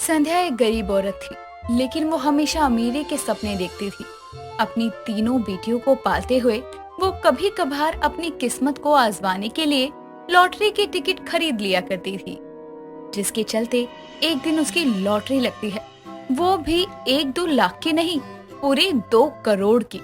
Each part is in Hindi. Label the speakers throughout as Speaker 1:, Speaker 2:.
Speaker 1: संध्या एक गरीब औरत थी, लेकिन वो हमेशा अमीरी के सपने देखती थी। अपनी तीनों बेटियों को पालते हुए वो कभी कभार अपनी किस्मत को आजमाने के लिए लॉटरी की टिकट खरीद लिया करती थी, जिसके चलते एक दिन उसकी लॉटरी लगती है, वो भी 1-2 लाख की नहीं, पूरे 2 करोड़ की।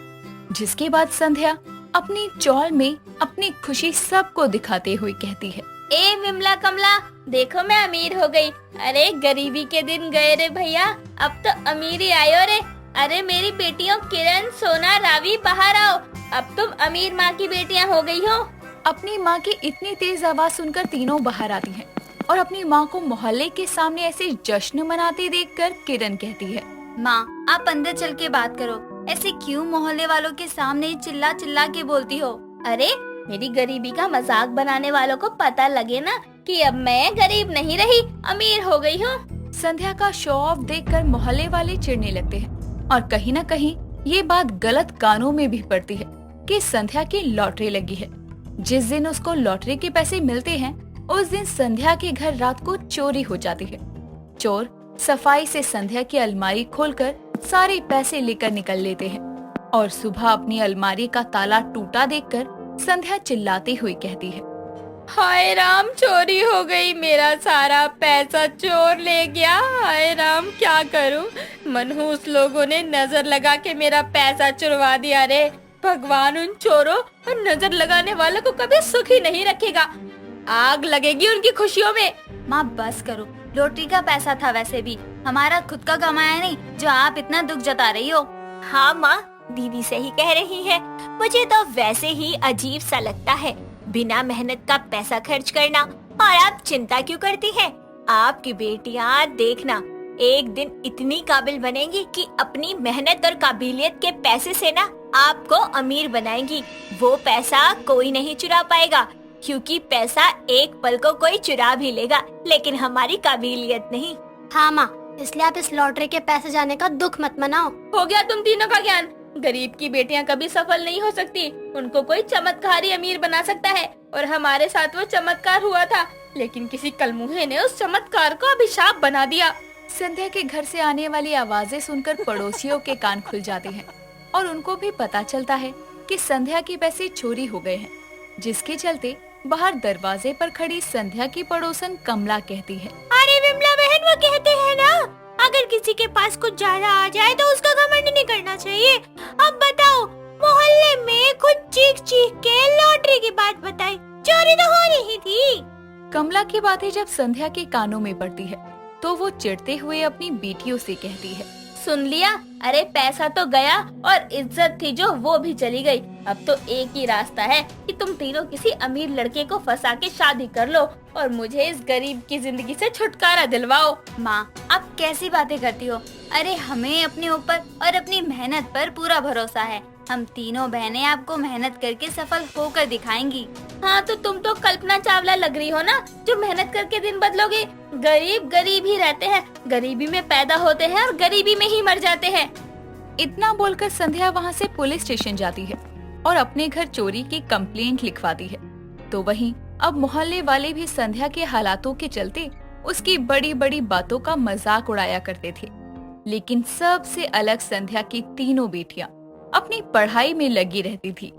Speaker 1: जिसके बाद संध्या अपनी चौल में अपनी खुशी सबको दिखाते हुए कहती है,
Speaker 2: ए विमला कमला, देखो मैं अमीर हो गई। अरे गरीबी के दिन गए रे भैया, अब तो अमीरी आयो रे। अरे मेरी बेटियों किरण, सोना, रावी, बाहर आओ, अब तुम अमीर माँ की बेटियाँ हो गई हो।
Speaker 1: अपनी माँ की इतनी तेज आवाज सुनकर तीनों बाहर आती हैं और अपनी माँ को मोहल्ले के सामने ऐसे जश्न मनाते देखकर किरण कहती है,
Speaker 2: माँ आप अंदर चल के बात करो, ऐसे क्यों मोहल्ले वालों के सामने चिल्ला चिल्ला के बोलती हो। अरे मेरी गरीबी का मजाक बनाने वालों को पता लगे ना कि अब मैं गरीब नहीं रही, अमीर हो गई हूँ।
Speaker 1: संध्या का शो ऑफ देखकर मोहल्ले वाले चिढ़ने लगते हैं और कहीं न कहीं ये बात गलत कानों में भी पड़ती है कि संध्या की लॉटरी लगी है। जिस दिन उसको लॉटरी के पैसे मिलते हैं, उस दिन संध्या के घर रात को चोरी हो जाती है। चोर सफाई से संध्या की अलमारी खोलकर सारे पैसे लेकर निकल लेते हैं और सुबह अपनी अलमारी का ताला टूटा देखकर संध्या चिल्लाती हुई कहती है,
Speaker 2: हाय राम, चोरी हो गई, मेरा सारा पैसा चोर ले गया। हाय राम, क्या करूं? मनहूस लोगों ने नजर लगा के मेरा पैसा चुरवा दिया रे। भगवान उन चोरों और नजर लगाने वालों को कभी सुखी नहीं रखेगा। आग लगेगी उनकी खुशियों में। माँ बस करो, लॉटरी का पैसा था वैसे भी, हमारा खुद का कमाया नहीं जो आप इतना दुख जता रही हो। हाँ माँ, दीदी सही कह रही है। मुझे तो वैसे ही अजीब सा लगता है, बिना मेहनत का पैसा खर्च करना। और आप चिंता क्यों करती हैं? आपकी बेटियां देखना एक दिन इतनी काबिल बनेंगी कि अपनी मेहनत और काबिलियत के पैसे से ना आपको अमीर बनाएंगी। वो पैसा कोई नहीं चुरा पाएगा, क्योंकि पैसा एक पल को कोई चुरा भी लेगा, लेकिन हमारी काबिलियत नहीं।
Speaker 3: हाँ माँ, इसलिए आप इस लॉटरी के पैसे जाने का दुख मत मनाओ।
Speaker 2: हो गया तुम तीनों का ज्ञान। गरीब की बेटियां कभी सफल नहीं हो सकती, उनको कोई चमत्कारी अमीर बना सकता है। और हमारे साथ वो चमत्कार हुआ था, लेकिन किसी कलमुहे ने उस चमत्कार को अभिशाप बना दिया।
Speaker 1: संध्या के घर से आने वाली आवाजें सुनकर पड़ोसियों के कान खुल जाते हैं और उनको भी पता चलता है कि संध्या के पैसे चोरी हो गए हैं, जिसके चलते बाहर दरवाजे पर खड़ी संध्या की पड़ोसन कमला कहती है,
Speaker 3: अरे विमला बहन, वो कहते हैं ना, अगर किसी के पास कुछ ज्यादा आ जाए तो उसका घमंड नहीं करना चाहिए। अब बताओ, मोहल्ले में खुद चीख चीख के लॉटरी की बात बताई, चोरी तो हो रही थी।
Speaker 1: कमला की बातें जब संध्या के कानों में पड़ती है तो वो चिढ़ते हुए अपनी बेटियों से कहती है,
Speaker 2: सुन लिया? अरे पैसा तो गया और इज्जत थी जो वो भी चली गई। अब तो एक ही रास्ता है कि तुम तीनों किसी अमीर लड़के को फंसा के शादी कर लो और मुझे इस गरीब की जिंदगी से छुटकारा दिलवाओ। माँ आप कैसी बातें करती हो? अरे हमें अपने ऊपर और अपनी मेहनत पर पूरा भरोसा है। हम तीनों बहनें आपको मेहनत करके सफल होकर दिखाएंगी। हाँ तो तुम तो कल्पना चावला लग रही हो ना, जो मेहनत करके दिन बदलोगे। गरीब गरीब ही रहते हैं, गरीबी में पैदा होते हैं और गरीबी में ही मर जाते हैं।
Speaker 1: इतना बोलकर संध्या वहाँ से पुलिस स्टेशन जाती है और अपने घर चोरी की कंप्लेंट लिखवाती है। तो वहीं अब मोहल्ले वाले भी संध्या के हालातों के चलते उसकी बड़ी बड़ी बातों का मजाक उड़ाया करते थे। लेकिन सबसे अलग संध्या की तीनों बेटियां अपनी पढ़ाई में लगी रहती थी,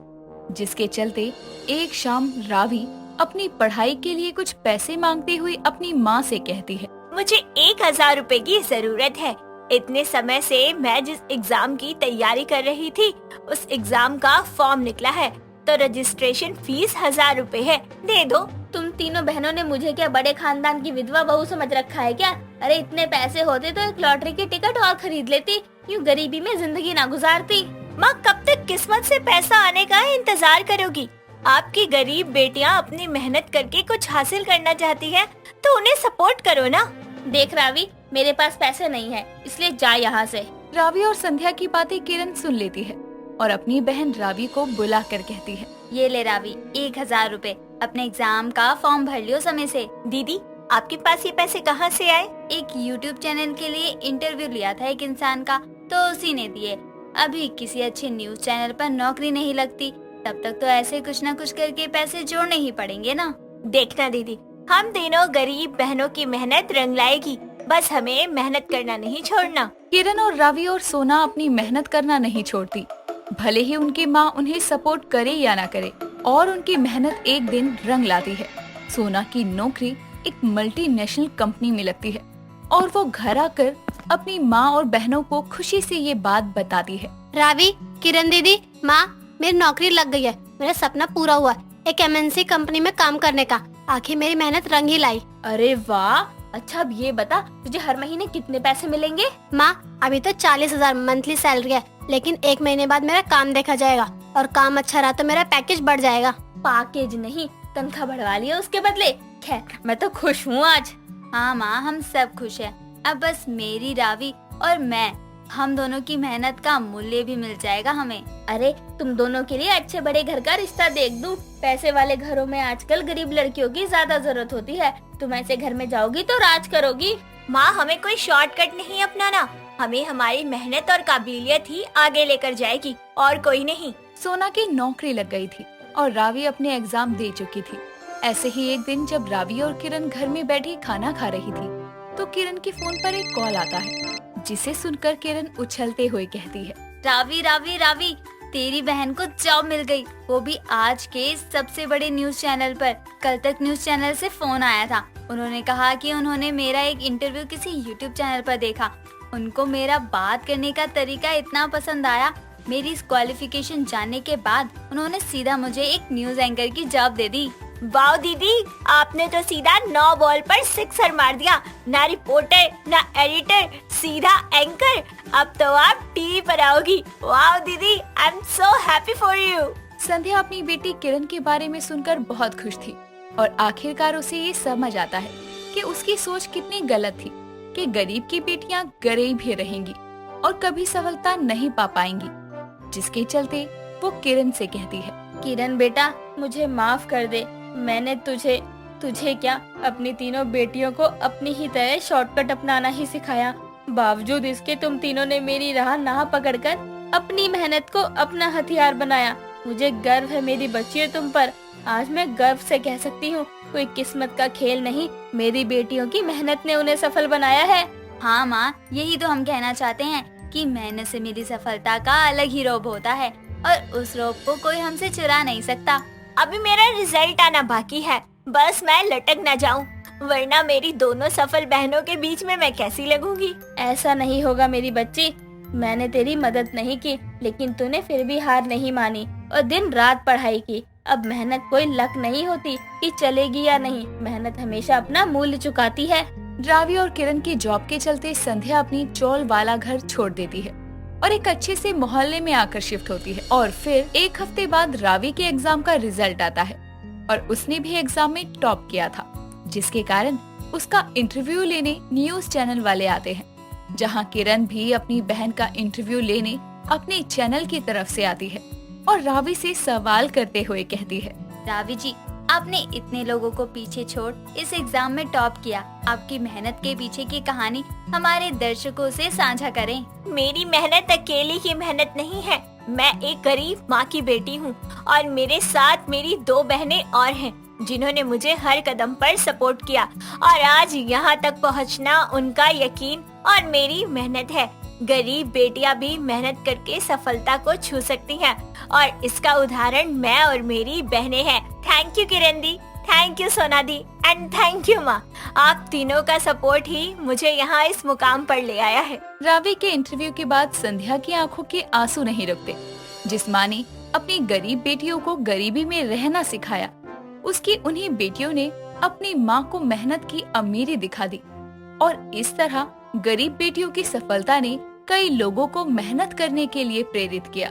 Speaker 1: जिसके चलते एक शाम रावी अपनी पढ़ाई के लिए कुछ पैसे मांगते हुए अपनी माँ से कहती है,
Speaker 3: मुझे 1000 रुपए की जरूरत है। इतने समय से मैं जिस एग्जाम की तैयारी कर रही थी, उस एग्जाम का फॉर्म निकला है, तो रजिस्ट्रेशन फीस 1000 रुपए है, दे दो।
Speaker 2: तुम तीनों बहनों ने मुझे क्या बड़े खानदान की विधवा बहू समझ रखा है क्या? अरे इतने पैसे होते तो एक लॉटरी की टिकट और खरीद लेती, यूँ गरीबी में जिंदगी ना गुजारती।
Speaker 3: माँ कब तक किस्मत से पैसा आने का इंतजार करोगी? आपकी गरीब बेटियाँ अपनी मेहनत करके कुछ हासिल करना चाहती हैं, तो उन्हें सपोर्ट करो ना।
Speaker 2: देख रावी, मेरे पास पैसे नहीं है, इसलिए जा यहाँ से।
Speaker 1: रावी और संध्या की बातें किरण सुन लेती है और अपनी बहन रावी को बुला कर कहती है,
Speaker 2: ये ले रावी, 1000 रुपए, अपने एग्जाम का फॉर्म भर लियो समय से।
Speaker 3: दीदी आपके पास ये पैसे कहाँ से आए?
Speaker 2: एक YouTube चैनल के लिए इंटरव्यू लिया था एक इंसान का, तो उसी ने दिए। अभी किसी अच्छे न्यूज चैनल पर नौकरी नहीं लगती, तब तक तो ऐसे कुछ न कुछ करके पैसे जोड़ने ही पड़ेंगे ना।
Speaker 3: देखना दीदी, हम तीनों गरीब बहनों की मेहनत रंग लाएगी। बस हमें मेहनत करना नहीं छोड़ना।
Speaker 1: किरण और रावी और सोना अपनी मेहनत करना नहीं छोड़ती, भले ही उनकी माँ उन्हें सपोर्ट करे या ना करे। और उनकी मेहनत एक दिन रंग लाती है। सोना की नौकरी एक मल्टीनेशनल कंपनी में लगती है और वो घर आकर अपनी माँ और बहनों को खुशी से ये बात बताती है।
Speaker 4: रावी, किरण दीदी, माँ, मेरी नौकरी लग गई है। मेरा सपना पूरा हुआ, एक MNC कंपनी में काम करने का। आखिर मेरी मेहनत रंग ही लाई।
Speaker 2: अरे वाह, अच्छा अब ये बता तुझे हर महीने कितने पैसे मिलेंगे?
Speaker 4: माँ, अभी तो 40,000 मंथली सैलरी है, लेकिन 1 महीने बाद मेरा काम देखा जाएगा और काम अच्छा रहा तो मेरा पैकेज बढ़ जाएगा।
Speaker 2: पैकेज नहीं, तनख्वाह बढ़वा लिया उसके बदले। खैर, मैं तो खुश हूँ आज।
Speaker 5: हाँ माँ, हम सब खुश हैं। अब बस मेरी, रावी और मैं, हम दोनों की मेहनत का मूल्य भी मिल जाएगा हमें।
Speaker 2: अरे तुम दोनों के लिए अच्छे बड़े घर का रिश्ता देख दूं। पैसे वाले घरों में आजकल गरीब लड़कियों की ज्यादा जरूरत होती है। तुम ऐसे घर में जाओगी तो राज करोगी।
Speaker 3: माँ, हमें कोई शॉर्टकट नहीं अपनाना, हमें हमारी मेहनत और काबिलियत ही आगे लेकर जाएगी और कोई नहीं।
Speaker 1: सोना की नौकरी लग गई थी और रावी अपने एग्जाम दे चुकी थी। ऐसे ही एक दिन जब रावी और किरण घर में बैठी खाना खा रही थी तो किरण के फोन पर एक कॉल आता है, जिसे सुनकर किरण उछलते हुए कहती है,
Speaker 5: रावी रावी रावी, तेरी बहन को जॉब मिल गई, वो भी आज के सबसे बड़े न्यूज चैनल पर। कल तक न्यूज चैनल से फोन आया था। उन्होंने कहा कि उन्होंने मेरा एक इंटरव्यू किसी यूट्यूब चैनल पर देखा। उनको मेरा बात करने का तरीका इतना पसंद आया। मेरी क्वालिफिकेशन जानने के बाद उन्होंने सीधा मुझे एक न्यूज एंकर की जॉब दे दी।
Speaker 3: वाह दीदी, आपने तो सीधा 9 बॉल पर 6 मार दिया। ना रिपोर्टर, ना एडिटर, सीधा एंकर। अब तो आप टीवी पर आओगी। वाह दीदी, I am so happy for you.
Speaker 1: Sandhya अपनी बेटी किरण के बारे में सुनकर बहुत खुश थी और आखिरकार उसे ये समझ आता है कि उसकी सोच कितनी गलत थी कि गरीब की बेटियां गरीब ही रहेंगी और कभी सफलता नहीं पा पाएंगी, जिसके चलते वो किरण से कहती है,
Speaker 2: किरण बेटा, मुझे माफ कर दे। मैंने तुझे क्या, अपनी तीनों बेटियों को अपनी ही तरह शॉर्टकट अपनाना ही सिखाया। बावजूद इसके तुम तीनों ने मेरी राह ना पकड़कर अपनी मेहनत को अपना हथियार बनाया। मुझे गर्व है मेरी बच्चियों तुम पर। आज मैं गर्व से कह सकती हूँ, कोई किस्मत का खेल नहीं, मेरी बेटियों की मेहनत ने उन्हें सफल बनाया है।
Speaker 5: हाँ माँ, यही तो हम कहना चाहते हैं कि मेहनत से मिली सफलता का अलग ही रौब होता है और उस रौब को कोई हमसे चुरा नहीं सकता।
Speaker 3: अभी मेरा रिजल्ट आना बाकी है, बस मैं लटक न जाऊं, वरना मेरी दोनों सफल बहनों के बीच में मैं कैसी लगूंगी।
Speaker 2: ऐसा नहीं होगा मेरी बच्ची। मैंने तेरी मदद नहीं की, लेकिन तूने फिर भी हार नहीं मानी और दिन रात पढ़ाई की। अब मेहनत कोई लक नहीं होती कि चलेगी या नहीं, मेहनत हमेशा अपना मूल्य चुकाती है।
Speaker 1: रावी और किरण की जॉब के चलते संध्या अपनी चौल वाला घर छोड़ देती है और एक अच्छे से मोहल्ले में आकर शिफ्ट होती है। और फिर एक हफ्ते बाद रावी के एग्जाम का रिजल्ट आता है और उसने भी एग्जाम में टॉप किया था, जिसके कारण उसका इंटरव्यू लेने न्यूज चैनल वाले आते हैं, जहां किरण भी अपनी बहन का इंटरव्यू लेने अपने चैनल की तरफ से आती है और रावी से सवाल करते हुए कहती है,
Speaker 5: रावी जी, आपने इतने लोगों को पीछे छोड़ इस एग्जाम में टॉप किया। आपकी मेहनत के पीछे की कहानी हमारे दर्शकों से साझा करें।
Speaker 3: मेरी मेहनत अकेली की मेहनत नहीं है, मैं एक गरीब माँ की बेटी हूँ और मेरे साथ मेरी 2 बहनें और हैं, जिन्होंने मुझे हर कदम पर सपोर्ट किया और आज यहाँ तक पहुँचना उनका यकीन और मेरी मेहनत है। गरीब बेटियां भी मेहनत करके सफलता को छू सकती हैं और इसका उदाहरण मैं और मेरी बहनें हैं। Thank you Kiran the, thank you सोना दी एंड थैंक यू माँ। आप तीनों का सपोर्ट ही मुझे यहाँ इस मुकाम पर ले आया है।
Speaker 1: रावी के इंटरव्यू के बाद संध्या की आंखों के आंसू नहीं रुकते। जिस माँ ने अपनी गरीब बेटियों को गरीबी में रहना सिखाया, उसकी उन्हीं बेटियों ने अपनी माँ को मेहनत की अमीरी दिखा दी और इस तरह गरीब बेटियों की सफलता ने कई लोगों को मेहनत करने के लिए प्रेरित किया।